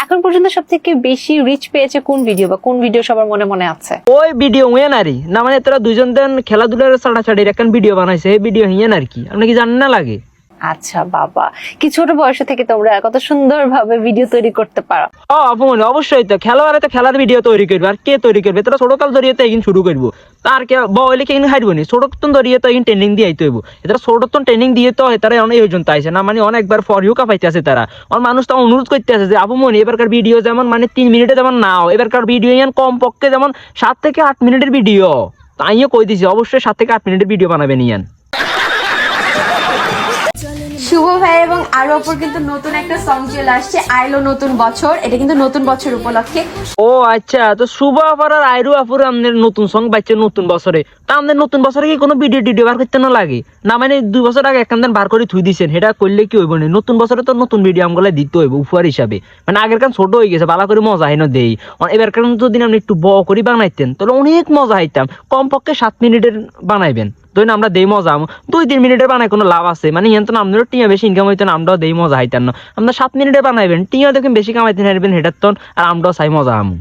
এখন পর্যন্ত সবথেকে বেশি রিচ পেয়েছে কোন ভিডিও বা কোন ভিডিও সবার মনে মনে আছে? ওই ভিডিও হুঁয়ে নারি না, মানে তোরা দুইজন দেন খেলাধুলার ছাড়াছাড়ির একটা ভিডিও বানাইছে, এই ভিডিও হিয়ে আর কি, আপনি কি জানেন না লাগে? আচ্ছা বাবা, কি ছোট বয়স থেকে তোমরা কত সুন্দর ভাবে ভিডিও তৈরি করতে পারো। আপু অবশ্যই তো খেলোয়াড়ে তো খেলার ভিডিও তৈরি করবে, আর কে তৈরি করবে? তোরা ছোট কাল ধরিয়ে তো এখন শুরু করবো, তার কে বয়লে কে হারবো নি, ছোট ধরিয়ে তো এখন ট্রেনিং দিয়ে আইতে হইব। এরা ছোট ট্রেনিং দিয়ে তো তারা অনেক ওজন আইছে না, মানে অনেকবার ফর ইউ কাপাইতে আছে তারা। আর মানুষ তো অনুরোধ করতে আছে যে আপু মনি এবারকার ভিডিও যেমন মানে 3 মিনিটে যেমন নাও, এবারকার ভিডিও ইয়ান কম পক্ষে যেমন 7 থেকে 8 মিনিটের ভিডিও। তাইও কই দিছি অবশ্যই 7 থেকে 8 মিনিটের ভিডিও বানাবেন ইয়ান। শুভ ভাই এবং আরো অপর কিন্তু নতুন একটা সং চলে আসছে, আইলো নতুন বছর। এটা কিন্তু নতুন বছর উপলক্ষে। ও আচ্ছা, তো শুভ আপার আর আইরু আপুর আমাদের নতুন সং বাচ্চা নতুন বছরে, তা আমাদের নতুন বছরে কি কোনো ভিডিও বার করতে না লাগে না? মানে 2 বছর আগে একখান বার করে থুই দিছেন, সেটা করলে কি হইব না? নতুন বছরে তো নতুন ভিডিও আমগুলো দিতে হইব উপহার হিসাবে। মানে আগের কান ছোট হয়ে গেছে, ভালো করে মজা হয় না দেই। এবার কারণ যদি আপনি একটু বড় করে বানাইতেন তাহলে অনেক মজা হইতাম। কমপক্ষে 7 মিনিটের বানাইবেন, ধরুন আমরা দেই মজা 2-3 মিনিটের বানাই কোনো লাভ আছে? মানে ইয়ান তো আমাদেরও টিয়া বেশি ইনকাম হইতেন, আমরাও দেই মজা হইতেন না। আমরা 7 মিনিটে বানাইবেন, টিয়া দেখেন বেশি কামাইতে হারবেন হেটার তন, আর আমরাও চাই মজা আমু।